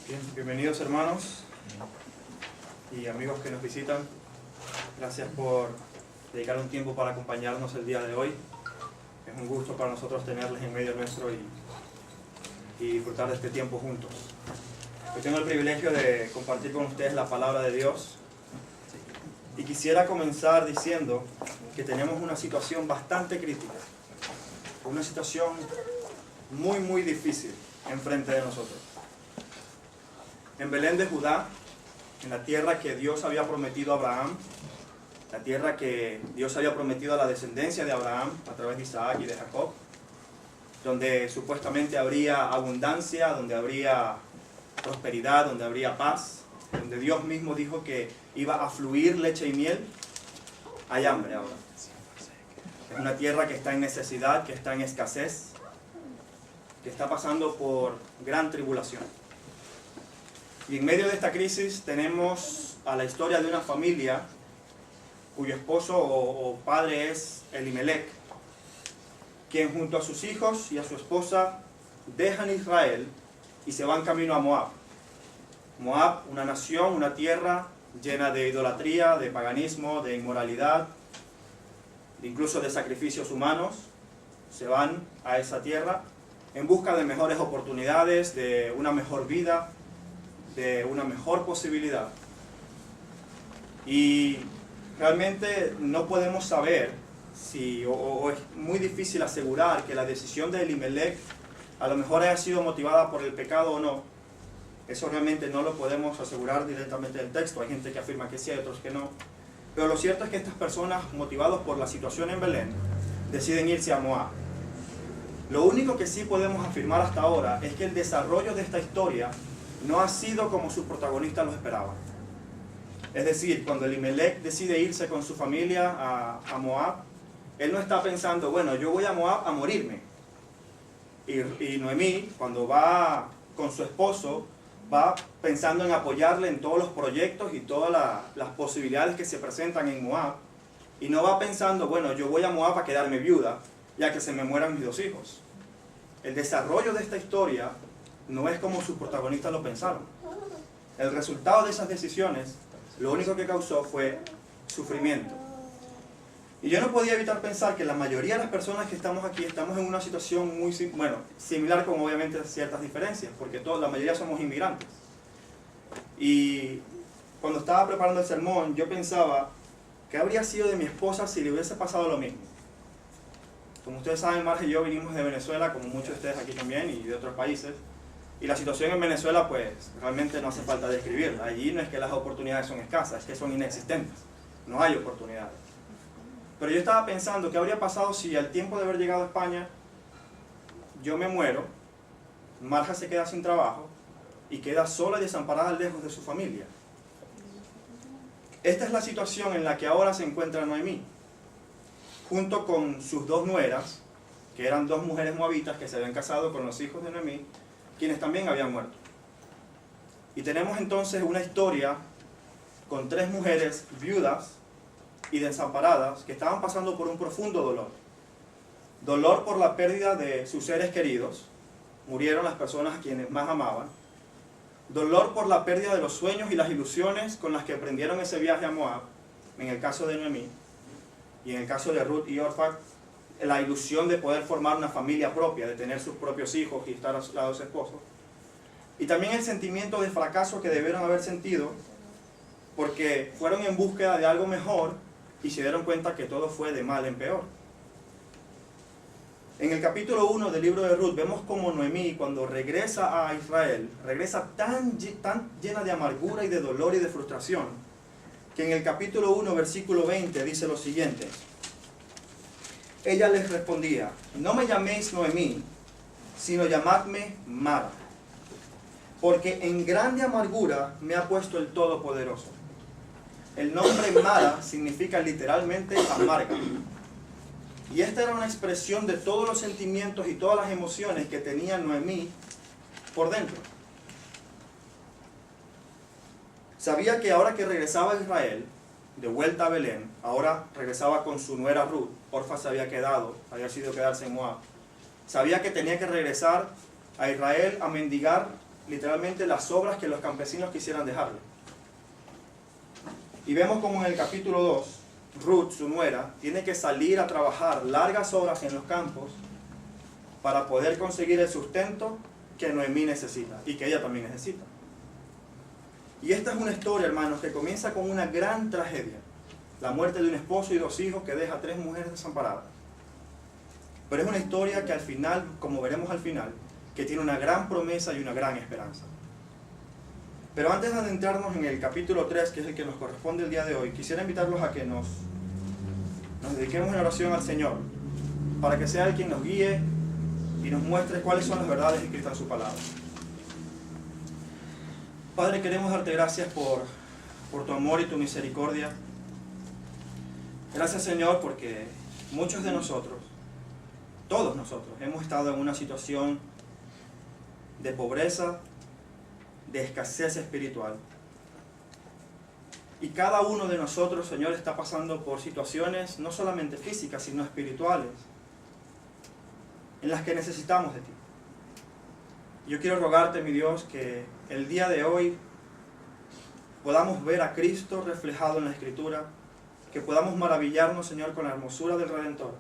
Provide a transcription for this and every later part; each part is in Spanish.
Bien, bienvenidos hermanos y amigos que nos visitan. Gracias por dedicar un tiempo para acompañarnos el día de hoy. Es un gusto para nosotros tenerles en medio nuestro y disfrutar de este tiempo juntos. Hoy tengo el privilegio de compartir con ustedes la palabra de Dios y quisiera comenzar diciendo que tenemos una situación bastante crítica, una situación muy difícil enfrente de nosotros. En Belén de Judá, en la tierra que Dios había prometido a Abraham, la tierra que Dios había prometido a la descendencia de Abraham a través de Isaac y de Jacob, donde supuestamente habría abundancia, donde habría prosperidad, donde habría paz, donde Dios mismo dijo que iba a fluir leche y miel, hay hambre ahora. Es una tierra que está en necesidad, que está en escasez, que está pasando por gran tribulación. Y en medio de esta crisis tenemos a la historia de una familia cuyo esposo o padre es Elimelec, quien junto a sus hijos y a su esposa dejan Israel y se van camino a Moab. Moab, una nación, una tierra llena de idolatría, de paganismo, de inmoralidad, incluso de sacrificios humanos. Se van a esa tierra en busca de mejores oportunidades, de una mejor vida, de una mejor posibilidad. Y realmente no podemos saber si, o es muy difícil asegurar que la decisión de Elimelec a lo mejor haya sido motivada por el pecado o no. Eso realmente no lo podemos asegurar directamente del texto. Hay gente que afirma que sí, hay otros que no. Pero lo cierto es que estas personas, motivados por la situación en Belén, deciden irse a Moab. Lo único que sí podemos afirmar hasta ahora es que el desarrollo de esta historia no ha sido como sus protagonistas lo esperaban. Es decir, cuando Elimelec decide irse con su familia a Moab, él no está pensando, bueno, yo voy a Moab a morirme. Y Noemí, cuando va con su esposo, va pensando en apoyarle en todos los proyectos y todas las posibilidades que se presentan en Moab. Y no va pensando, bueno, yo voy a Moab a quedarme viuda, ya que se me mueran mis 2 hijos. El desarrollo de esta historia no es como sus protagonistas lo pensaron. El resultado de esas decisiones, lo único que causó fue sufrimiento. Y yo no podía evitar pensar que la mayoría de las personas que estamos aquí estamos en una situación muy similar, con obviamente ciertas diferencias, porque la mayoría somos inmigrantes. Y cuando estaba preparando el sermón, yo pensaba, ¿qué habría sido de mi esposa si le hubiese pasado lo mismo? Como ustedes saben, Marge y yo vinimos de Venezuela, como muchos de ustedes aquí también, y de otros países. Y la situación en Venezuela, pues, realmente no hace falta describirla. Allí no es que las oportunidades son escasas, es que son inexistentes. No hay oportunidades. Pero yo estaba pensando, ¿qué habría pasado si al tiempo de haber llegado a España, yo me muero, Marja se queda sin trabajo y queda sola y desamparada lejos de su familia? Esta es la situación en la que ahora se encuentra Noemí, junto con sus 2 nueras, que eran 2 mujeres moabitas que se habían casado con los hijos de Noemí, quienes también habían muerto. Y tenemos entonces una historia con 3 mujeres viudas y desamparadas que estaban pasando por un profundo dolor. Dolor por la pérdida de sus seres queridos, murieron las personas a quienes más amaban. Dolor por la pérdida de los sueños y las ilusiones con las que emprendieron ese viaje a Moab, en el caso de Noemí, y en el caso de Ruth y Orfa, la ilusión de poder formar una familia propia, de tener sus propios hijos y estar a su lado de su esposo. Y también el sentimiento de fracaso que debieron haber sentido porque fueron en búsqueda de algo mejor y se dieron cuenta que todo fue de mal en peor. En el capítulo 1 del libro de Ruth vemos como Noemí, cuando regresa a Israel, regresa tan llena de amargura y de dolor y de frustración, que en el capítulo 1, versículo 20 dice lo siguiente: ella les respondía, no me llaméis Noemí, sino llamadme Mara, porque en grande amargura me ha puesto el Todopoderoso. El nombre Mara significa literalmente amarga. Y esta era una expresión de todos los sentimientos y todas las emociones que tenía Noemí por dentro. Sabía que ahora que regresaba a Israel, de vuelta a Belén, ahora regresaba con su nuera Ruth. Orfa se había decidido quedarse en Moab. Sabía que tenía que regresar a Israel a mendigar literalmente las obras que los campesinos quisieran dejarle. Y vemos como en el capítulo 2, Ruth, su nuera, tiene que salir a trabajar largas horas en los campos para poder conseguir el sustento que Noemí necesita y que ella también necesita. Y esta es una historia, hermanos, que comienza con una gran tragedia. La muerte de un esposo y 2 hijos que deja a 3 mujeres desamparadas. Pero es una historia que al final, como veremos al final, que tiene una gran promesa y una gran esperanza. Pero antes de adentrarnos en el capítulo 3, que es el que nos corresponde el día de hoy, quisiera invitarlos a que nos dediquemos en oración al Señor, para que sea Él quien nos guíe y nos muestre cuáles son las verdades escritas en su palabra. Padre, queremos darte gracias por tu amor y tu misericordia. Gracias, Señor, porque muchos de nosotros, todos nosotros, hemos estado en una situación de pobreza, de escasez espiritual. Y cada uno de nosotros, Señor, está pasando por situaciones no solamente físicas, sino espirituales, en las que necesitamos de ti. Yo quiero rogarte, mi Dios, que el día de hoy podamos ver a Cristo reflejado en la Escritura, que podamos maravillarnos, Señor, con la hermosura del Redentor,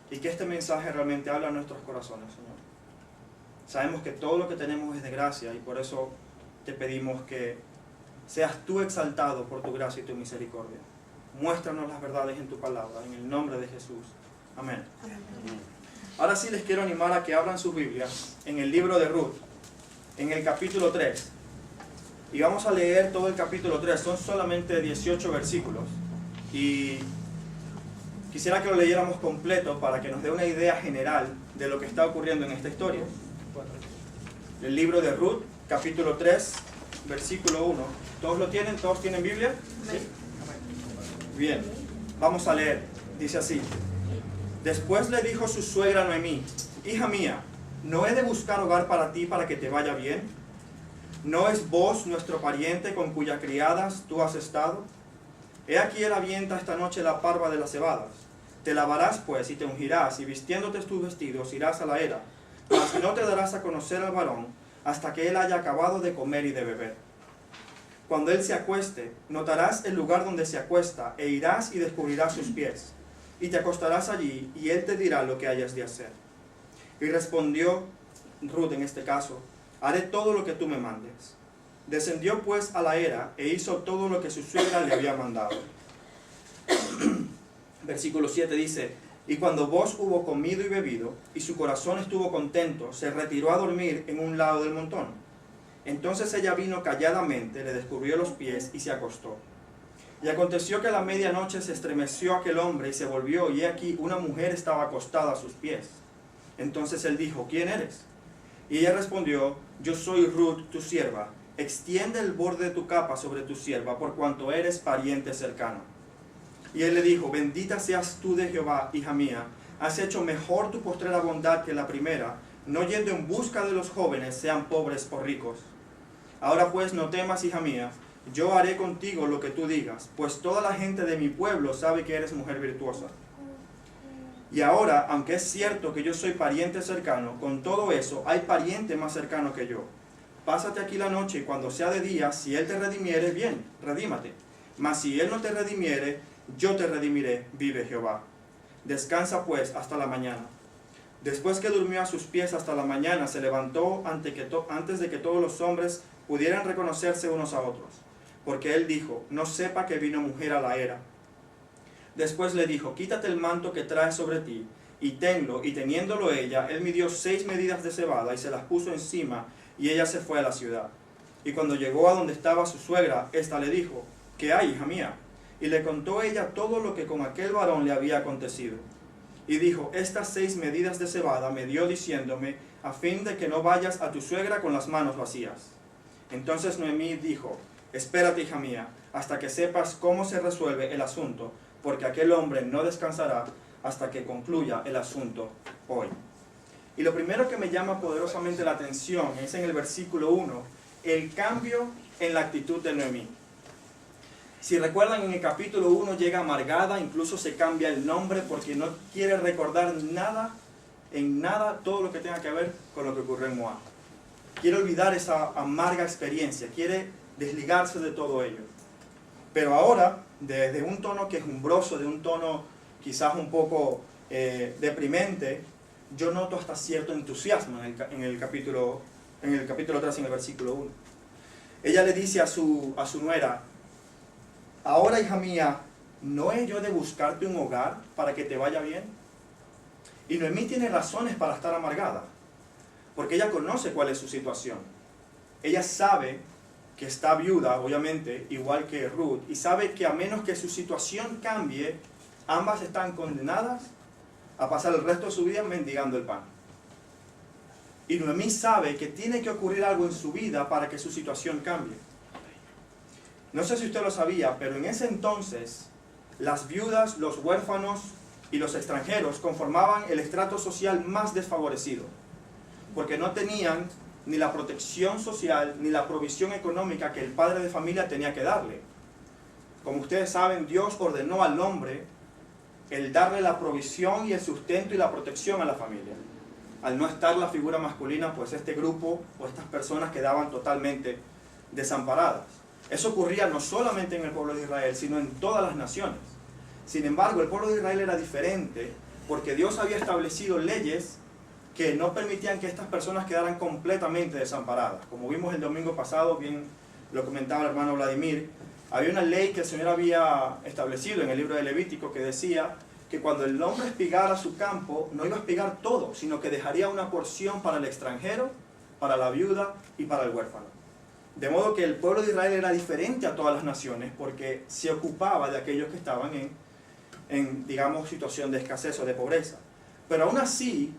y que este mensaje realmente hable a nuestros corazones, Señor. Sabemos que todo lo que tenemos es de gracia, y por eso te pedimos que seas tú exaltado por tu gracia y tu misericordia. Muéstranos las verdades en tu palabra, en el nombre de Jesús. Amén. Ahora sí les quiero animar a que abran sus Biblias en el libro de Ruth, en el capítulo 3. Y vamos a leer todo el capítulo 3, son solamente 18 versículos. Y quisiera que lo leyéramos completo para que nos dé una idea general de lo que está ocurriendo en esta historia. El libro de Ruth, capítulo 3, versículo 1. ¿Todos lo tienen? ¿Todos tienen Biblia? ¿Sí? Bien, vamos a leer. Dice así: Después le dijo su suegra Noemí: Hija mía, ¿no he de buscar hogar para ti para que te vaya bien? ¿No es vos nuestro pariente con cuyas criadas tú has estado? He aquí él avienta esta noche la parva de las cebadas. Te lavarás pues y te ungirás, y vistiéndote tus vestidos irás a la era, mas no te darás a conocer al varón hasta que él haya acabado de comer y de beber. Cuando él se acueste, notarás el lugar donde se acuesta, e irás y descubrirás sus pies, y te acostarás allí, y él te dirá lo que hayas de hacer. Y respondió Ruth en este caso: Haré todo lo que tú me mandes. Descendió pues a la era, e hizo todo lo que su suegra le había mandado. Versículo 7 dice: Y cuando vos hubo comido y bebido, y su corazón estuvo contento, se retiró a dormir en un lado del montón. Entonces ella vino calladamente, le descubrió los pies y se acostó. Y aconteció que a la medianoche se estremeció aquel hombre y se volvió, y he aquí una mujer estaba acostada a sus pies. Entonces él dijo: ¿Quién eres? Y ella respondió: Yo soy Ruth, tu sierva. Extiende el borde de tu capa sobre tu sierva, por cuanto eres pariente cercano. Y él le dijo: Bendita seas tú de Jehová, hija mía. Has hecho mejor tu postrera bondad que la primera, no yendo en busca de los jóvenes, sean pobres o ricos. Ahora pues no temas, hija mía, yo haré contigo lo que tú digas, pues toda la gente de mi pueblo sabe que eres mujer virtuosa. Y ahora, aunque es cierto que yo soy pariente cercano, con todo eso hay pariente más cercano que yo. Pásate aquí la noche, y cuando sea de día, si él te redimiere, bien, redímate. Mas si él no te redimiere, yo te redimiré, vive Jehová. Descansa pues hasta la mañana. Después que durmió a sus pies hasta la mañana, se levantó antes de que todos los hombres pudieran reconocerse unos a otros. Porque él dijo: No sepa que vino mujer a la era. Después le dijo: Quítate el manto que traes sobre ti, y tenlo. Y teniéndolo ella, él midió 6 medidas de cebada, y se las puso encima, y ella se fue a la ciudad. Y cuando llegó a donde estaba su suegra, ésta le dijo: ¿Qué hay, hija mía? Y le contó ella todo lo que con aquel varón le había acontecido. Y dijo: Estas 6 medidas de cebada me dio diciéndome, a fin de que no vayas a tu suegra con las manos vacías. Entonces Noemí dijo: Espérate, hija mía, hasta que sepas cómo se resuelve el asunto, porque aquel hombre no descansará hasta que concluya el asunto hoy. Y lo primero que me llama poderosamente la atención es en el versículo 1, el cambio en la actitud de Noemí. Si recuerdan, en el capítulo 1 llega amargada, incluso se cambia el nombre porque no quiere recordar nada, en nada, todo lo que tenga que ver con lo que ocurrió en Moab. quiere olvidar esa amarga experiencia, quiere desligarse de todo ello. Pero ahora, desde un tono quejumbroso, de un tono quizás un poco deprimente, yo noto hasta cierto entusiasmo en el capítulo 3, en el versículo 1. Ella le dice a su nuera: ahora, hija mía, ¿no he yo de buscarte un hogar para que te vaya bien? Y Noemí tiene razones para estar amargada, porque ella conoce cuál es su situación. Ella sabe que está viuda, obviamente, igual que Ruth, y sabe que a menos que su situación cambie, ambas están condenadas a pasar el resto de su vida mendigando el pan. Y Noemí sabe que tiene que ocurrir algo en su vida para que su situación cambie. No sé si usted lo sabía, pero en ese entonces, las viudas, los huérfanos y los extranjeros conformaban el estrato social más desfavorecido, porque no tenían ni la protección social, ni la provisión económica que el padre de familia tenía que darle. Como ustedes saben, Dios ordenó al hombre el darle la provisión y el sustento y la protección a la familia. Al no estar la figura masculina, pues este grupo o estas personas quedaban totalmente desamparadas. Eso ocurría no solamente en el pueblo de Israel, sino en todas las naciones. Sin embargo, el pueblo de Israel era diferente, porque Dios había establecido leyes que no permitían que estas personas quedaran completamente desamparadas. Como vimos el domingo pasado, bien lo comentaba el hermano Vladimir, había una ley que el Señor había establecido en el libro de Levítico que decía que cuando el hombre espigara su campo, no iba a espigar todo, sino que dejaría una porción para el extranjero, para la viuda y para el huérfano. De modo que el pueblo de Israel era diferente a todas las naciones, porque se ocupaba de aquellos que estaban en digamos, situación de escasez o de pobreza. Pero aún así,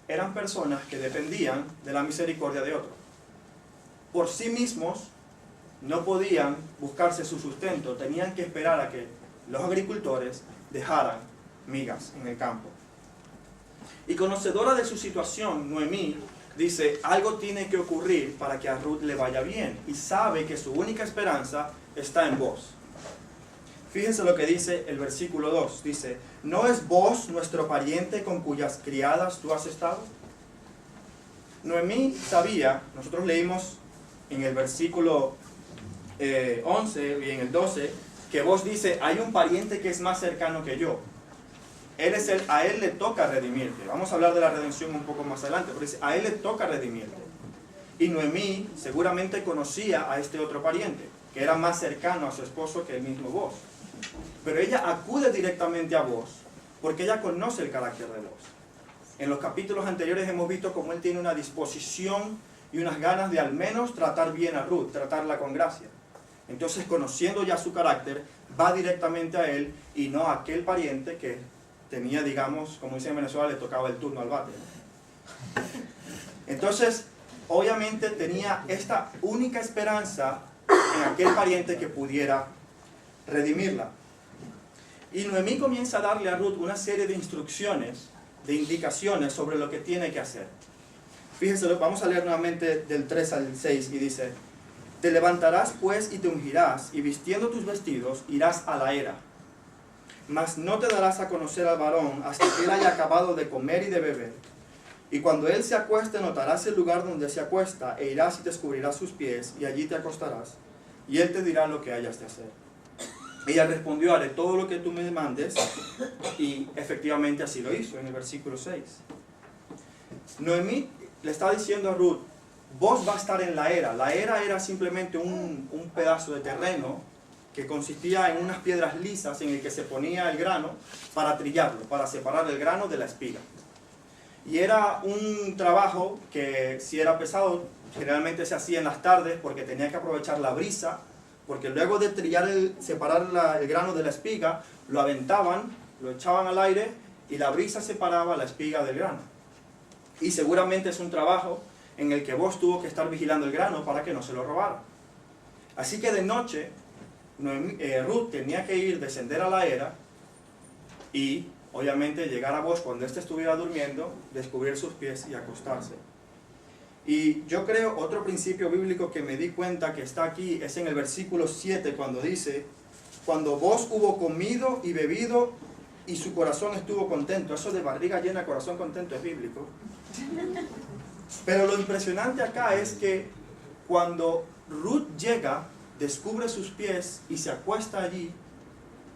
eran personas que dependían de la misericordia de otros. Por sí mismos no podían buscarse su sustento, tenían que esperar a que los agricultores dejaran migas en el campo. Y conocedora de su situación, Noemí dice: algo tiene que ocurrir para que a Ruth le vaya bien, y sabe que su única esperanza está en vos. Fíjense lo que dice el versículo 2, dice: ¿no es vos nuestro pariente con cuyas criadas tú has estado? Noemí sabía, nosotros leímos en el versículo 11 y en el 12, que vos dice: hay un pariente que es más cercano que yo. A él le toca redimirte. Vamos a hablar de la redención un poco más adelante, pero dice: a él le toca redimirte. Y Noemí seguramente conocía a este otro pariente, que era más cercano a su esposo que el mismo vos. Pero ella acude directamente a vos, porque ella conoce el carácter de vos. En los capítulos anteriores hemos visto cómo él tiene una disposición y unas ganas de al menos tratar bien a Ruth, tratarla con gracia. Entonces, conociendo ya su carácter, va directamente a él y no a aquel pariente que tenía, digamos, como dice en Venezuela, le tocaba el turno al bate. Entonces, obviamente tenía esta única esperanza en aquel pariente que pudiera redimirla. Y Noemí comienza a darle a Ruth una serie de instrucciones, de indicaciones sobre lo que tiene que hacer. Fíjense, vamos a leer nuevamente del 3 al 6 y dice: te levantarás pues y te ungirás, y vistiendo tus vestidos irás a la era. Mas no te darás a conocer al varón hasta que él haya acabado de comer y de beber. Y cuando él se acueste, notarás el lugar donde se acuesta, e irás y descubrirás sus pies, y allí te acostarás, y él te dirá lo que hayas de hacer. Ella respondió: haré todo lo que tú me mandes, y efectivamente así lo hizo, en el versículo 6. Noemí le está diciendo a Ruth: vos vas a estar en la era. La era era simplemente un pedazo de terreno que consistía en unas piedras lisas en el que se ponía el grano para trillarlo, para separar el grano de la espiga. Y era un trabajo que, si era pesado, generalmente se hacía en las tardes porque tenía que aprovechar la brisa, porque luego de trillar separar el grano de la espiga, lo aventaban, lo echaban al aire y la brisa separaba la espiga del grano. Y seguramente es un trabajo en el que vos tuvo que estar vigilando el grano para que no se lo robara. Así que de noche, Ruth tenía que descender a la era y obviamente llegar a vos cuando éste estuviera durmiendo, descubrir sus pies y acostarse. Y yo creo otro principio bíblico que me di cuenta que está aquí es en el versículo 7, cuando dice: cuando vos hubo comido y bebido y su corazón estuvo contento. Eso de barriga llena, corazón contento es bíblico. Pero lo impresionante acá es que cuando Ruth llega, descubre sus pies y se acuesta allí,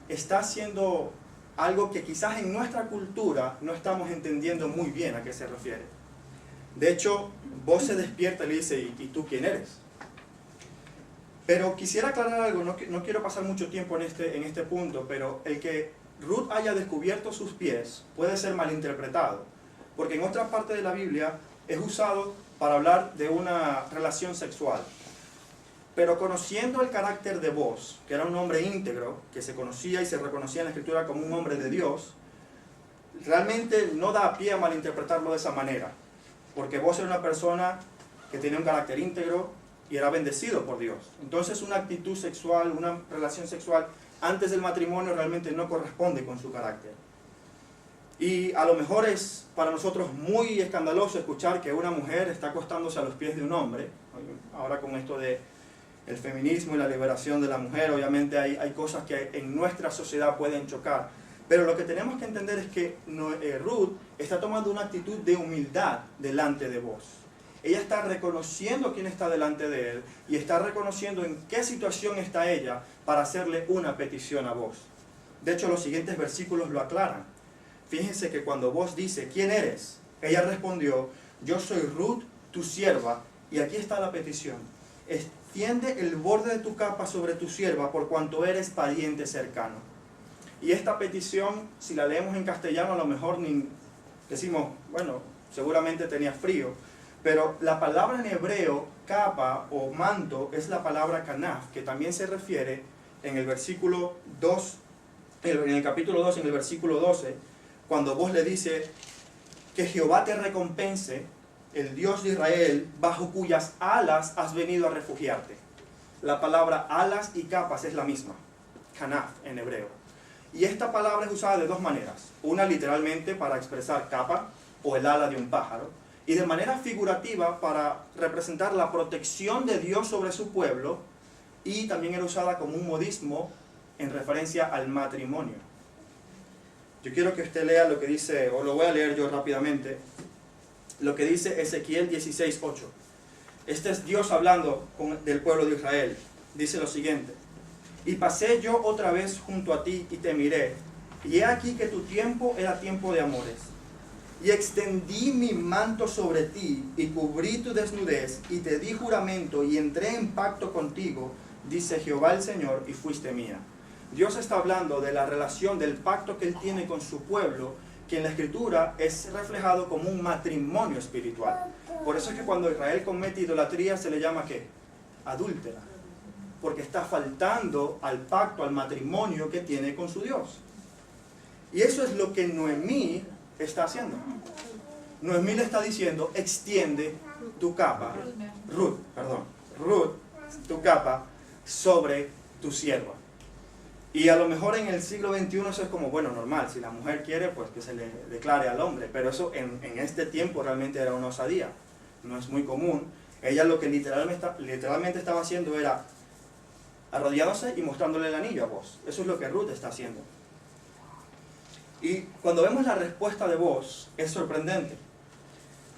está haciendo algo que quizás en nuestra cultura no estamos entendiendo muy bien a qué se refiere. De hecho, Boaz se despierta y le dice, ¿y tú quién eres? Pero quisiera aclarar algo, no quiero pasar mucho tiempo en este punto, pero el que Ruth haya descubierto sus pies puede ser malinterpretado, porque en otra parte de la Biblia es usado para hablar de una relación sexual. Pero conociendo el carácter de Boaz, que era un hombre íntegro, que se conocía y se reconocía en la Escritura como un hombre de Dios, realmente no da pie a malinterpretarlo de esa manera, porque Boaz era una persona que tenía un carácter íntegro y era bendecido por Dios. Entonces una actitud sexual, una relación sexual antes del matrimonio realmente no corresponde con su carácter. Y a lo mejor es para nosotros muy escandaloso escuchar que una mujer está acostándose a los pies de un hombre. Ahora con esto de el feminismo y la liberación de la mujer, obviamente hay cosas que en nuestra sociedad pueden chocar. Pero lo que tenemos que entender es que Ruth está tomando una actitud de humildad delante de Boaz. Ella está reconociendo quién está delante de él y está reconociendo en qué situación está ella para hacerle una petición a Boaz. De hecho, los siguientes versículos lo aclaran. Fíjense que cuando Boaz dice, ¿quién eres? Ella respondió, yo soy Ruth, tu sierva, y aquí está la petición. Extiende el borde de tu capa sobre tu sierva por cuanto eres pariente cercano. Y esta petición, si la leemos en castellano, a lo mejor ni decimos, bueno, seguramente tenía frío, pero la palabra en hebreo, capa o manto, es la palabra kanaf, que también se refiere en el versículo 2, en el capítulo 2, en el versículo 12, cuando Boaz le dice que Jehová te recompense, el Dios de Israel, bajo cuyas alas has venido a refugiarte. La palabra alas y capas es la misma, kanaf en hebreo. Y esta palabra es usada de dos maneras. Una literalmente para expresar capa o el ala de un pájaro, y de manera figurativa para representar la protección de Dios sobre su pueblo, y también era usada como un modismo en referencia al matrimonio. Yo quiero que usted lea lo que dice, o lo voy a leer yo rápidamente, lo que dice Ezequiel 16:8. Este es Dios hablando del pueblo de Israel. Dice lo siguiente: y pasé yo otra vez junto a ti y te miré, y he aquí que tu tiempo era tiempo de amores. Y extendí mi manto sobre ti, y cubrí tu desnudez, y te di juramento, y entré en pacto contigo, dice Jehová el Señor, y fuiste mía. Dios está hablando de la relación, del pacto que Él tiene con su pueblo, que en la Escritura es reflejado como un matrimonio espiritual. Por eso es que cuando Israel comete idolatría se le llama ¿qué? Adúltera. Porque está faltando al pacto, al matrimonio que tiene con su Dios. Y eso es lo que Noemí está haciendo. Noemí le está diciendo, extiende tu capa, Ruth, tu capa sobre tu sierva. Y a lo mejor en el siglo XXI eso es como, bueno, normal, si la mujer quiere, pues que se le declare al hombre, pero eso en este tiempo realmente era una osadía, no es muy común. Ella lo que literalmente estaba haciendo era arrodillándose y mostrándole el anillo a Boaz. Eso es lo que Ruth está haciendo. Y cuando vemos la respuesta de Boaz, es sorprendente.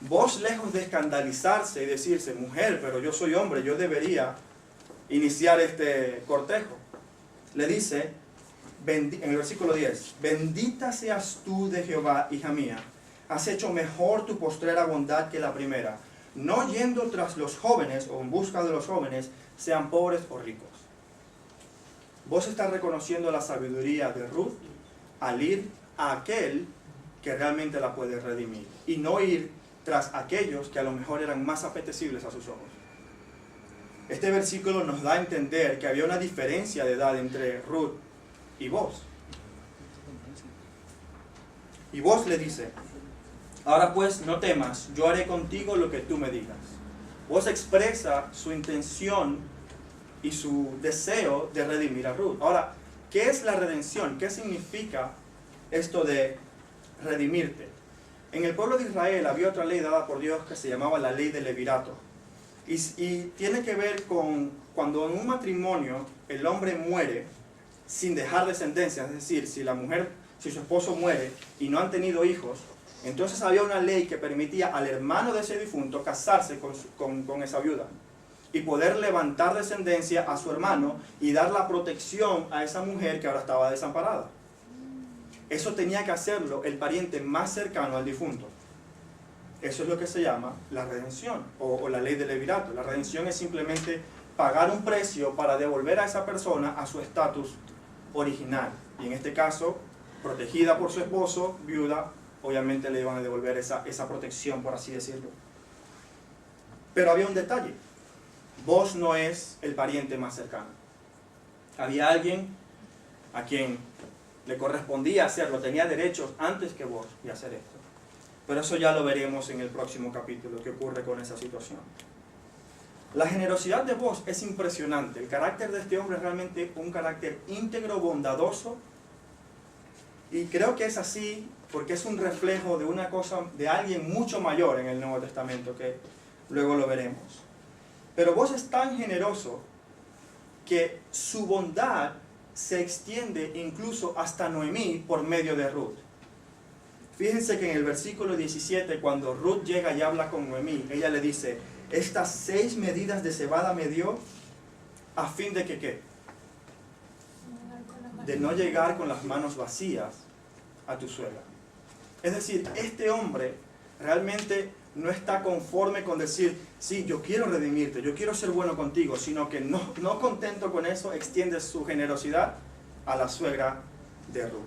Boaz, lejos de escandalizarse y decirse, mujer, pero yo soy hombre, yo debería iniciar este cortejo, le dice, en el versículo 10, bendita seas tú de Jehová, hija mía, has hecho mejor tu postrera bondad que la primera, no yendo tras los jóvenes o en busca de los jóvenes, sean pobres o ricos. Vos estás reconociendo la sabiduría de Ruth al ir a aquel que realmente la puede redimir y no ir tras aquellos que a lo mejor eran más apetecibles a sus ojos. Este versículo nos da a entender que había una diferencia de edad entre Ruth y Boaz. Y Boaz le dice, ahora pues no temas, yo haré contigo lo que tú me digas. Boaz expresa su intención y su deseo de redimir a Ruth. Ahora, ¿qué es la redención? ¿Qué significa esto de redimirte? En el pueblo de Israel había otra ley dada por Dios que se llamaba la ley del levirato. Y tiene que ver con cuando en un matrimonio el hombre muere sin dejar descendencia, es decir, si su esposo muere y no han tenido hijos, Entonces había una ley que permitía al hermano de ese difunto casarse con esa viuda y poder levantar descendencia a su hermano y dar la protección a esa mujer que ahora estaba desamparada. Eso tenía que hacerlo el pariente más cercano al difunto. Eso es lo que se llama la redención o la ley del levirato. La redención es simplemente pagar un precio para devolver a esa persona a su estatus original. Y en este caso, protegida por su esposo, viuda, obviamente le iban a devolver esa protección, por así decirlo. Pero había un detalle. Vos no es el pariente más cercano. Había alguien a quien le correspondía hacerlo, tenía derechos antes que vos de hacer esto. Pero eso ya lo veremos en el próximo capítulo, qué ocurre con esa situación. La generosidad de vos es impresionante. El carácter de este hombre es realmente un carácter íntegro, bondadoso. Y creo que es así porque es un reflejo de una cosa, de alguien mucho mayor en el Nuevo Testamento, que luego lo veremos. Pero vos es tan generoso que su bondad se extiende incluso hasta Noemí por medio de Ruth. Fíjense que en el versículo 17, cuando Ruth llega y habla con Noemí, ella le dice, estas 6 medidas de cebada me dio a fin de que ¿qué? De no llegar con las manos vacías a tu suegra. Es decir, este hombre realmente no está conforme con decir, sí, yo quiero redimirte, yo quiero ser bueno contigo, sino que no contento con eso, extiende su generosidad a la suegra de Ruth.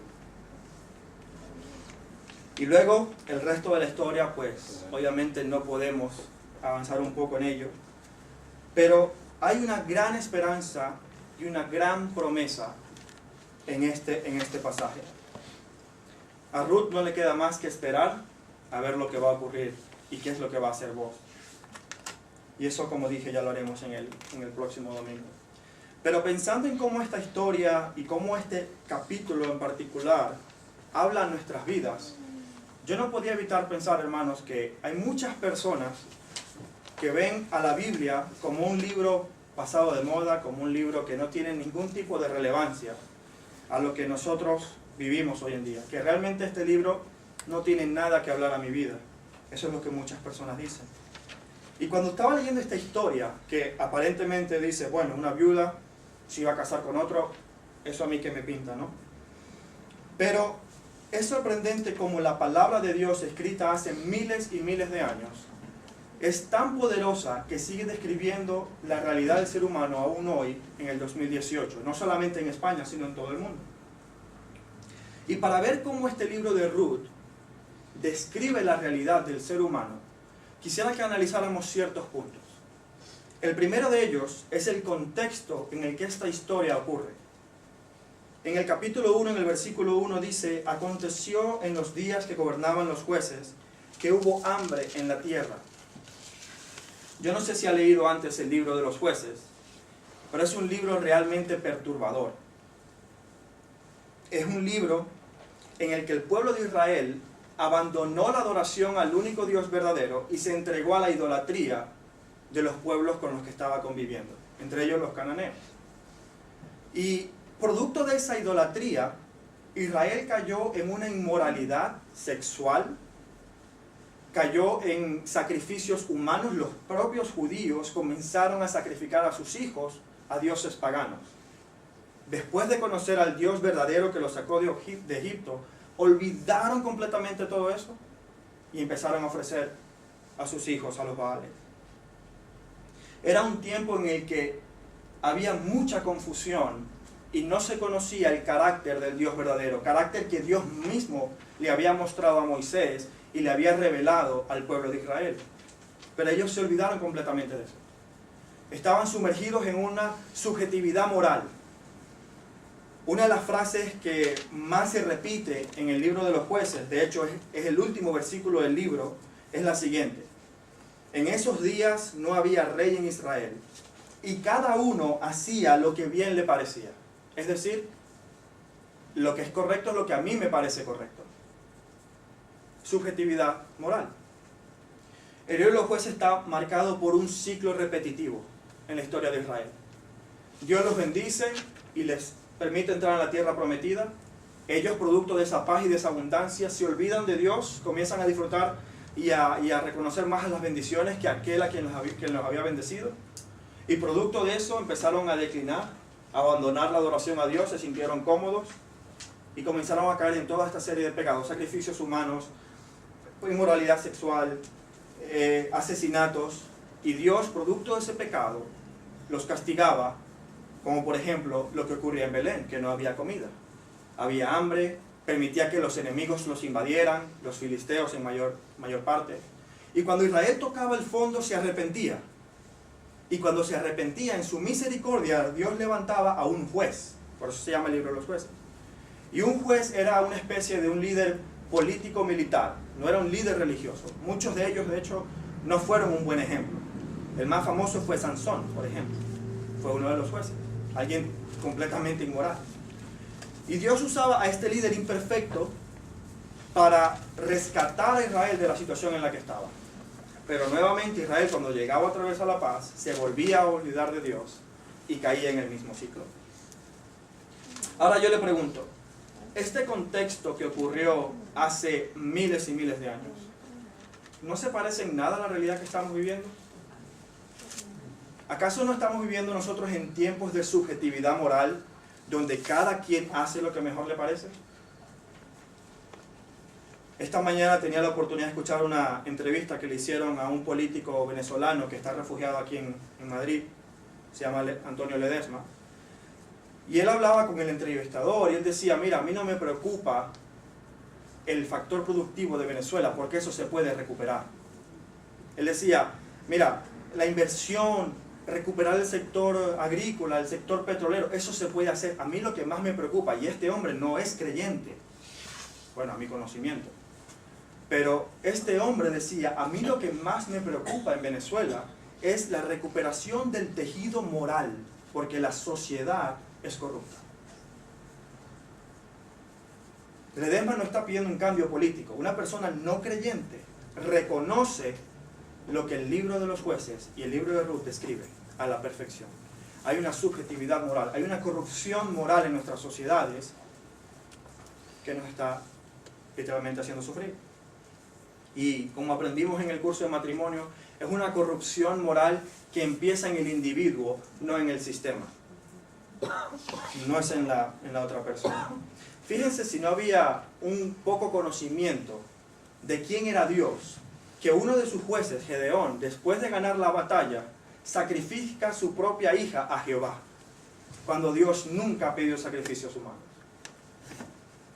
Y luego, el resto de la historia, pues, obviamente no podemos avanzar un poco en ello, pero hay una gran esperanza y una gran promesa en este pasaje. A Ruth no le queda más que esperar a ver lo que va a ocurrir y qué es lo que va a hacer vos. Y eso, como dije, ya lo haremos en el próximo domingo. Pero pensando en cómo esta historia y cómo este capítulo en particular habla a nuestras vidas, yo no podía evitar pensar, hermanos, que hay muchas personas que ven a la Biblia como un libro pasado de moda, como un libro que no tiene ningún tipo de relevancia a lo que nosotros vivimos hoy en día. Que realmente este libro no tiene nada que hablar a mi vida. Eso es lo que muchas personas dicen. Y cuando estaba leyendo esta historia, que aparentemente dice, bueno, una viuda se iba a casar con otro, eso a mí que me pinta, ¿no? Pero es sorprendente como la palabra de Dios escrita hace miles y miles de años es tan poderosa que sigue describiendo la realidad del ser humano aún hoy en el 2018, no solamente en España, sino en todo el mundo. Y para ver cómo este libro de Ruth describe la realidad del ser humano, quisiera que analizáramos ciertos puntos. El primero de ellos es el contexto en el que esta historia ocurre. En el capítulo 1, en el versículo 1 dice, aconteció en los días que gobernaban los jueces, que hubo hambre en la tierra. Yo no sé si ha leído antes el libro de los jueces, pero es un libro realmente perturbador. Es un libro en el que el pueblo de Israel abandonó la adoración al único Dios verdadero y se entregó a la idolatría de los pueblos con los que estaba conviviendo, entre ellos los cananeos. Y producto de esa idolatría, Israel cayó en una inmoralidad sexual, cayó en sacrificios humanos. Los propios judíos comenzaron a sacrificar a sus hijos a dioses paganos. Después de conocer al Dios verdadero que los sacó de Egipto, olvidaron completamente todo eso y empezaron a ofrecer a sus hijos a los Baales. Era un tiempo en el que había mucha confusión y no se conocía el carácter del Dios verdadero, carácter que Dios mismo le había mostrado a Moisés y le había revelado al pueblo de Israel. Pero ellos se olvidaron completamente de eso. Estaban sumergidos en una subjetividad moral. Una de las frases que más se repite en el libro de los jueces, de hecho es el último versículo del libro, es la siguiente. En esos días no había rey en Israel, y cada uno hacía lo que bien le parecía. Es decir, lo que es correcto es lo que a mí me parece correcto. Subjetividad moral. El libro de los jueces está marcado por un ciclo repetitivo en la historia de Israel. Dios los bendice y les permite entrar a la tierra prometida, ellos, producto de esa paz y de esa abundancia, se olvidan de Dios, comienzan a disfrutar y a reconocer más las bendiciones que aquel a quien los había bendecido. Y producto de eso empezaron a declinar, a abandonar la adoración a Dios, se sintieron cómodos y comenzaron a caer en toda esta serie de pecados, sacrificios humanos, inmoralidad sexual, asesinatos. Y Dios, producto de ese pecado, los castigaba, como por ejemplo lo que ocurría en Belén, que no había comida. Había hambre, permitía que los enemigos los invadieran, los filisteos en mayor parte. Y cuando Israel tocaba el fondo se arrepentía. Y cuando se arrepentía en su misericordia, Dios levantaba a un juez. Por eso se llama el libro de los jueces. Y un juez era una especie de un líder político-militar, no era un líder religioso. Muchos de ellos, de hecho, no fueron un buen ejemplo. El más famoso fue Sansón, por ejemplo. Fue uno de los jueces, alguien completamente inmoral. Y Dios usaba a este líder imperfecto para rescatar a Israel de la situación en la que estaba. Pero nuevamente Israel, cuando llegaba otra vez a la paz, se volvía a olvidar de Dios y caía en el mismo ciclo. Ahora yo le pregunto, este contexto que ocurrió hace miles y miles de años, ¿no se parece en nada a la realidad que estamos viviendo? ¿Acaso no estamos viviendo nosotros en tiempos de subjetividad moral, donde cada quien hace lo que mejor le parece? Esta mañana tenía la oportunidad de escuchar una entrevista que le hicieron a un político venezolano que está refugiado aquí en Madrid, se llama Antonio Ledesma, y él hablaba con el entrevistador y él decía, mira, a mí no me preocupa el factor productivo de Venezuela porque eso se puede recuperar. Él decía, mira, la inversión, recuperar el sector agrícola, el sector petrolero, eso se puede hacer. A mí lo que más me preocupa, y este hombre no es creyente, bueno, a mi conocimiento, pero este hombre decía, a mí lo que más me preocupa en Venezuela es la recuperación del tejido moral, porque la sociedad es corrupta. Ledesma no está pidiendo un cambio político. Una persona no creyente reconoce lo que el libro de los jueces y el libro de Ruth describe a la perfección. Hay una subjetividad moral, hay una corrupción moral en nuestras sociedades que nos está literalmente haciendo sufrir. Y como aprendimos en el curso de matrimonio, es una corrupción moral que empieza en el individuo, no en el sistema. No es en la otra persona. Fíjense si no había un poco conocimiento de quién era Dios, que uno de sus jueces, Gedeón, después de ganar la batalla, sacrifica su propia hija a Jehová, cuando Dios nunca pidió sacrificios humanos.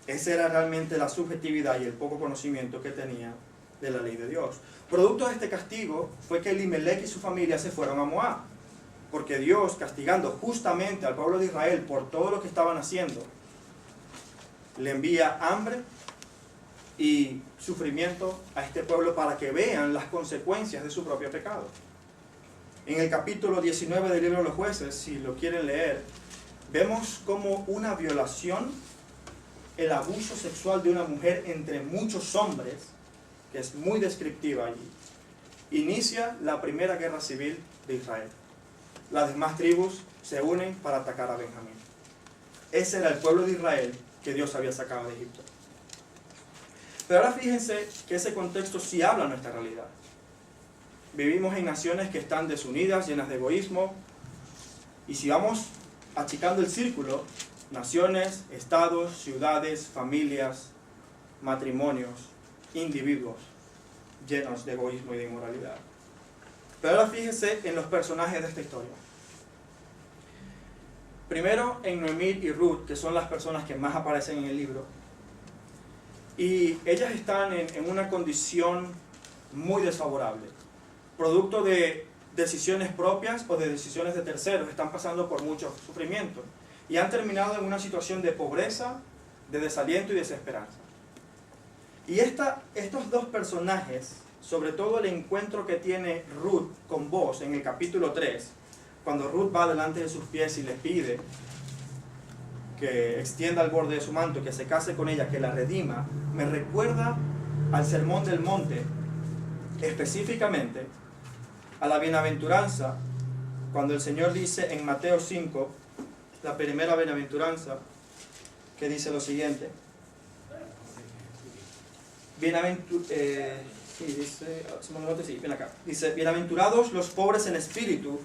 Esa era realmente la subjetividad y el poco conocimiento que tenía de la ley de Dios. Producto de este castigo fue que Elimelech y su familia se fueron a Moab, porque Dios, castigando justamente al pueblo de Israel por todo lo que estaban haciendo, le envía hambre y sufrimiento a este pueblo para que vean las consecuencias de su propio pecado. En el capítulo 19 del libro de los jueces, si lo quieren leer, vemos como una violación, el abuso sexual de una mujer entre muchos hombres, que es muy descriptiva allí, inicia la primera guerra civil de Israel. Las demás tribus se unen para atacar a Benjamín. Ese era el pueblo de Israel que Dios había sacado de Egipto. Pero ahora fíjense que ese contexto sí habla nuestra realidad. Vivimos en naciones que están desunidas, llenas de egoísmo, y si vamos achicando el círculo, naciones, estados, ciudades, familias, matrimonios, individuos llenos de egoísmo y de inmoralidad. Pero ahora fíjense en los personajes de esta historia. Primero en Noemí y Ruth, que son las personas que más aparecen en el libro. Y ellas están en una condición muy desfavorable, producto de decisiones propias o de decisiones de terceros. Están pasando por mucho sufrimiento y han terminado en una situación de pobreza, de desaliento y desesperanza. Y estos dos personajes, sobre todo el encuentro que tiene Ruth con Boaz en el capítulo 3, cuando Ruth va delante de sus pies y les pide que extienda el borde de su manto, que se case con ella, que la redima, me recuerda al Sermón del Monte, específicamente a la bienaventuranza, cuando el Señor dice en Mateo 5, la primera bienaventuranza, que dice lo siguiente. Dice, bienaventurados los pobres en espíritu,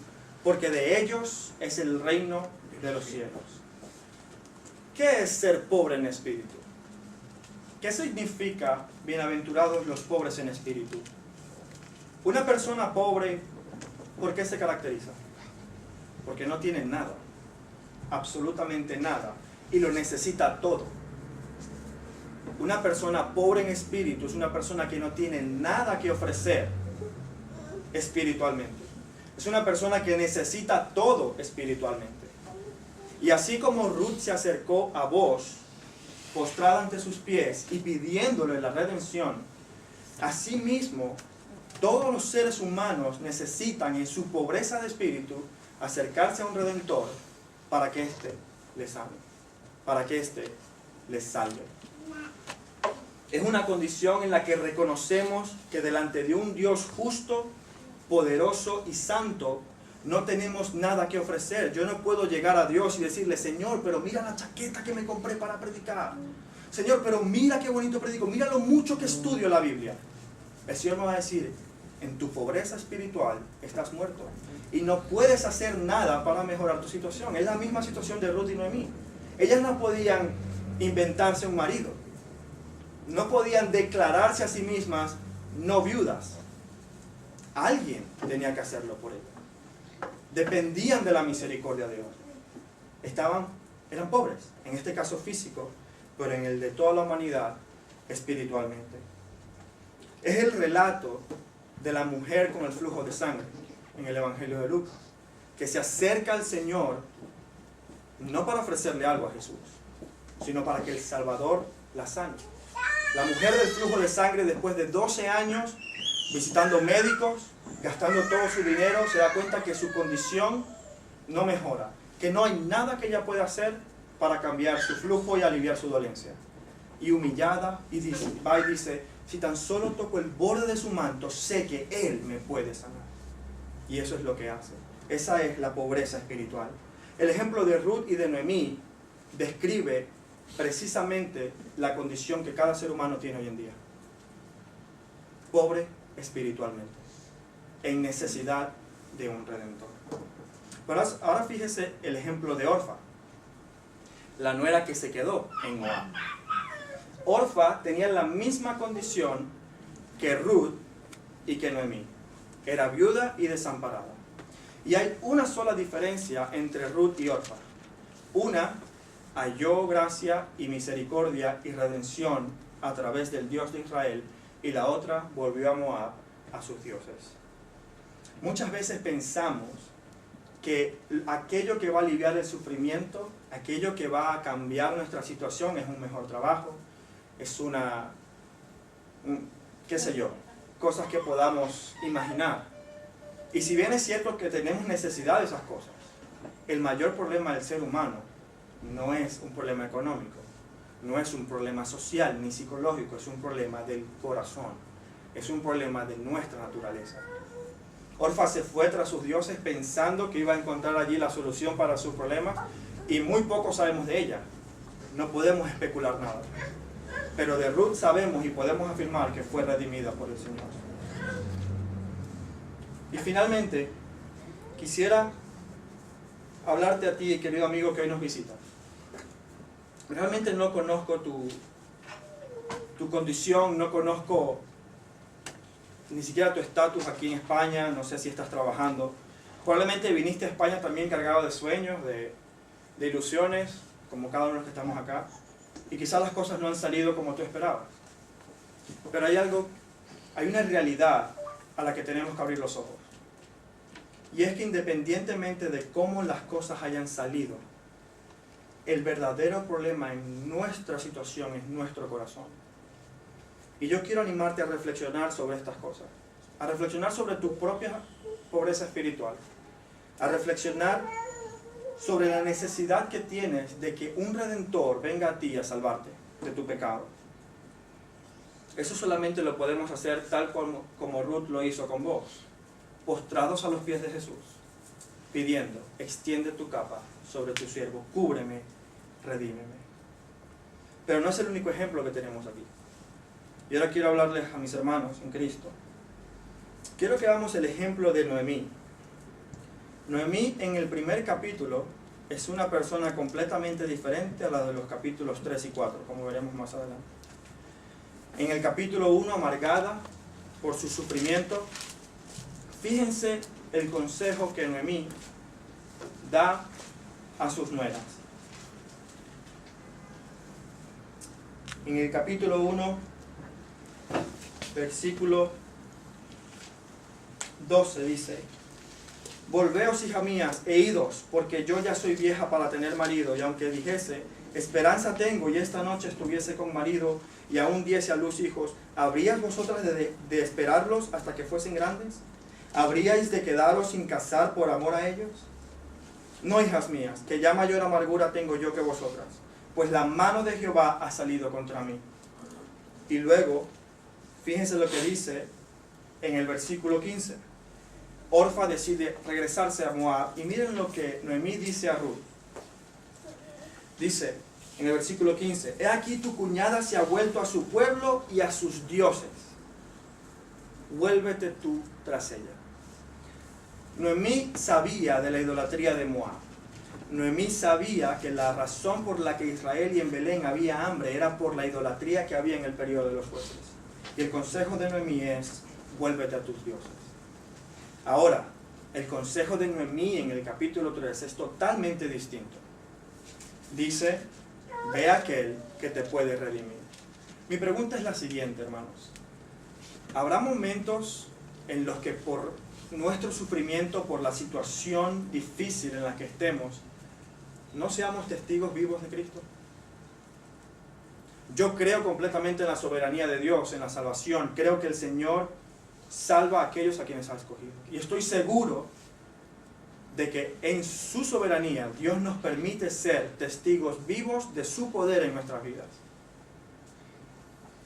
porque de ellos es el reino de los cielos. ¿Qué es ser pobre en espíritu? ¿Qué significa bienaventurados los pobres en espíritu? Una persona pobre, ¿por qué se caracteriza? Porque no tiene nada, absolutamente nada, y lo necesita todo. Una persona pobre en espíritu es una persona que no tiene nada que ofrecer espiritualmente. Es una persona que necesita todo espiritualmente. Y así como Ruth se acercó a vos, postrada ante sus pies y pidiéndole la redención, asimismo todos los seres humanos necesitan en su pobreza de espíritu acercarse a un Redentor para que éste les ame, para que éste les salve. Es una condición en la que reconocemos que delante de un Dios justo, poderoso y santo, no tenemos nada que ofrecer. Yo no puedo llegar a Dios y decirle, Señor, pero mira la chaqueta que me compré para predicar. Señor, pero mira qué bonito predico, mira lo mucho que estudio la Biblia. El Señor me va a decir, en tu pobreza espiritual estás muerto y no puedes hacer nada para mejorar tu situación. Es la misma situación de Ruth y Noemí. Ellas no podían inventarse un marido, no podían declararse a sí mismas no viudas. Alguien tenía que hacerlo por ellas. Dependían de la misericordia de Dios. Eran pobres, en este caso físico, pero en el de toda la humanidad, espiritualmente. Es el relato de la mujer con el flujo de sangre en el Evangelio de Lucas, que se acerca al Señor no para ofrecerle algo a Jesús, sino para que el Salvador la sane. La mujer del flujo de sangre, después de 12 años visitando médicos, gastando todo su dinero, se da cuenta que su condición no mejora, que no hay nada que ella pueda hacer para cambiar su flujo y aliviar su dolencia. Y humillada, va y dice, si tan solo toco el borde de su manto, sé que Él me puede sanar. Y eso es lo que hace. Esa es la pobreza espiritual. El ejemplo de Ruth y de Noemí describe precisamente la condición que cada ser humano tiene hoy en día. Pobre espiritualmente, en necesidad de un Redentor. Pero ahora fíjese el ejemplo de Orfa, la nuera que se quedó en Moab. Orfa tenía la misma condición que Ruth y que Noemí. Era viuda y desamparada. Y hay una sola diferencia entre Ruth y Orfa. Una halló gracia y misericordia y redención a través del Dios de Israel, y la otra volvió a Moab, a sus dioses. Muchas veces pensamos que aquello que va a aliviar el sufrimiento, aquello que va a cambiar nuestra situación es un mejor trabajo, es qué sé yo, cosas que podamos imaginar. Y si bien es cierto que tenemos necesidad de esas cosas, el mayor problema del ser humano no es un problema económico, no es un problema social ni psicológico, es un problema del corazón, es un problema de nuestra naturaleza. Orfa se fue tras sus dioses pensando que iba a encontrar allí la solución para sus problemas, y muy poco sabemos de ella, no podemos especular nada. Pero de Ruth sabemos y podemos afirmar que fue redimida por el Señor. Y finalmente, quisiera hablarte a ti, querido amigo que hoy nos visita. Realmente no conozco tu condición, no conozco ni siquiera tu estatus aquí en España, no sé si estás trabajando. Probablemente viniste a España también cargado de sueños, de ilusiones, como cada uno de los que estamos acá. Y quizás las cosas no han salido como tú esperabas. Pero hay una realidad a la que tenemos que abrir los ojos. Y es que independientemente de cómo las cosas hayan salido, el verdadero problema en nuestra situación es nuestro corazón. Y yo quiero animarte a reflexionar sobre estas cosas. A reflexionar sobre tu propia pobreza espiritual. A reflexionar sobre la necesidad que tienes de que un Redentor venga a ti a salvarte de tu pecado. Eso solamente lo podemos hacer tal como Ruth lo hizo con vos, postrados a los pies de Jesús, pidiendo, extiende tu capa sobre tu siervo, cúbreme, redímeme. Pero no es el único ejemplo que tenemos aquí. Y ahora quiero hablarles a mis hermanos en Cristo. Quiero que veamos el ejemplo de Noemí. Noemí en el primer capítulo es una persona completamente diferente a la de los capítulos 3 y 4, como veremos más adelante. En el capítulo 1, amargada por su sufrimiento, fíjense el consejo que Noemí da a sus nueras. En el capítulo 1, versículo 12 dice: volveos, hijas mías, e idos, porque yo ya soy vieja para tener marido, y aunque dijese, esperanza tengo, y esta noche estuviese con marido, y aún diese a luz hijos, ¿habríais vosotras de esperarlos hasta que fuesen grandes? ¿Habríais de quedaros sin casar por amor a ellos? No, hijas mías, que ya mayor amargura tengo yo que vosotras, pues la mano de Jehová ha salido contra mí. Y luego, fíjense lo que dice en el versículo 15. Orfa decide regresarse a Moab, y miren lo que Noemí dice a Ruth. Dice en el versículo 15: he aquí tu cuñada se ha vuelto a su pueblo y a sus dioses. Vuélvete tú tras ella. Noemí sabía de la idolatría de Moab. Noemí sabía que la razón por la que Israel y en Belén había hambre era por la idolatría que había en el periodo de los jueces. Y el consejo de Noemí es: vuélvete a tus dioses. Ahora, el consejo de Noemí en el capítulo 3 es totalmente distinto. Dice: ve a aquel que te puede redimir. Mi pregunta es la siguiente, hermanos. ¿Habrá momentos en los que por nuestro sufrimiento, por la situación difícil en la que estemos, no seamos testigos vivos de Cristo? Yo creo completamente en la soberanía de Dios, en la salvación. Creo que el Señor salva a aquellos a quienes ha escogido. Y estoy seguro de que en su soberanía Dios nos permite ser testigos vivos de su poder en nuestras vidas.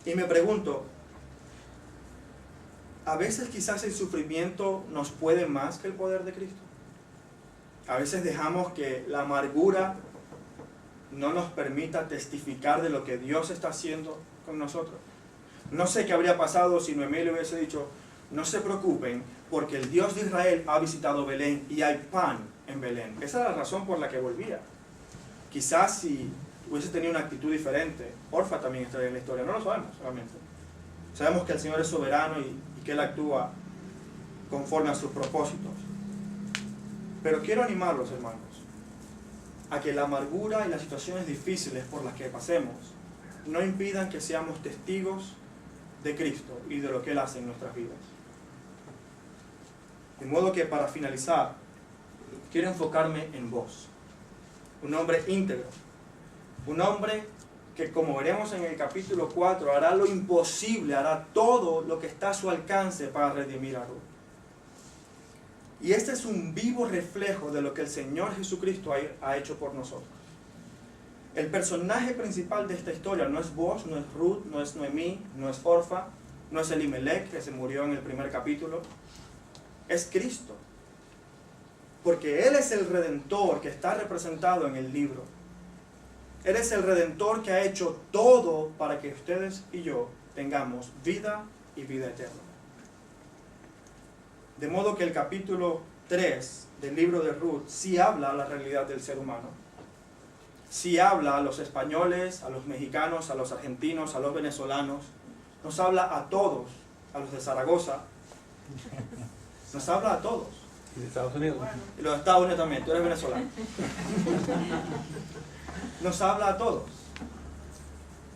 Y me pregunto, a veces quizás el sufrimiento nos puede más que el poder de Cristo. A veces dejamos que la amargura no nos permita testificar de lo que Dios está haciendo con nosotros. No sé qué habría pasado si Noemí le hubiese dicho: no se preocupen, porque el Dios de Israel ha visitado Belén y hay pan en Belén. Esa era la razón por la que volvía. Quizás si hubiese tenido una actitud diferente, Orfa también estaría en la historia. No lo sabemos realmente. Sabemos que el Señor es soberano y que Él actúa conforme a sus propósitos. Pero quiero animarlos, hermanos, a que la amargura y las situaciones difíciles por las que pasemos no impidan que seamos testigos de Cristo y de lo que Él hace en nuestras vidas. De modo que, para finalizar, quiero enfocarme en vos. Un hombre íntegro. Un hombre que, como veremos en el capítulo 4, hará lo imposible, hará todo lo que está a su alcance para redimir a Ruth. Y este es un vivo reflejo de lo que el Señor Jesucristo ha hecho por nosotros. El personaje principal de esta historia no es vos, no es Ruth, no es Noemí, no es Orfa, no es Elimelech, que se murió en el primer capítulo. Es Cristo. Porque Él es el Redentor que está representado en el libro. Él es el Redentor que ha hecho todo para que ustedes y yo tengamos vida y vida eterna. De modo que el capítulo 3 del libro de Ruth sí habla a la realidad del ser humano. Sí habla a los españoles, a los mexicanos, a los argentinos, a los venezolanos. Nos habla a todos, a los de Zaragoza. Nos habla a todos. ¿Y de Estados Unidos? Y los de Estados Unidos también, tú eres venezolano. Nos habla a todos.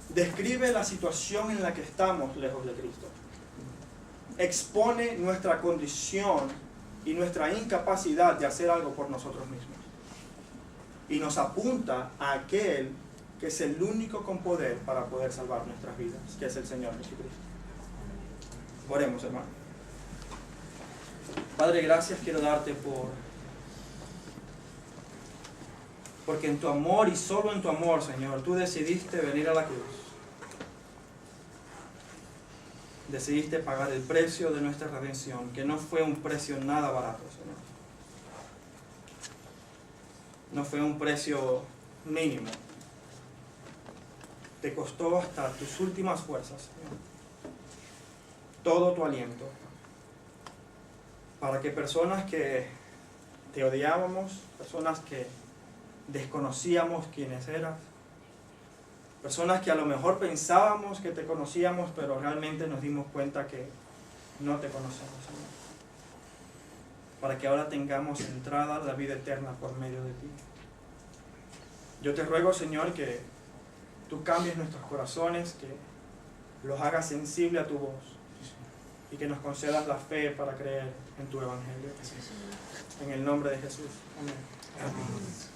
Describe la situación en la que estamos lejos de Cristo. Expone nuestra condición y nuestra incapacidad de hacer algo por nosotros mismos. Y nos apunta a aquel que es el único con poder para poder salvar nuestras vidas, que es el Señor Jesucristo. Oremos, hermano. Padre, gracias quiero darte porque en tu amor y solo en tu amor, Señor, tú decidiste venir a la cruz. Decidiste pagar el precio de nuestra redención, que no fue un precio nada barato, Señor. No fue un precio mínimo. te costó hasta tus últimas fuerzas, Señor. Todo tu aliento. Para que personas que te odiábamos, personas que desconocíamos quiénes eras, personas que a lo mejor pensábamos que te conocíamos, pero realmente nos dimos cuenta que no te conocemos, Señor. Para que ahora tengamos entrada a la vida eterna por medio de ti. Yo te ruego, Señor, que tú cambies nuestros corazones, que los hagas sensibles a tu voz y que nos concedas la fe para creer en tu evangelio. En el nombre de Jesús. Amén. Amén.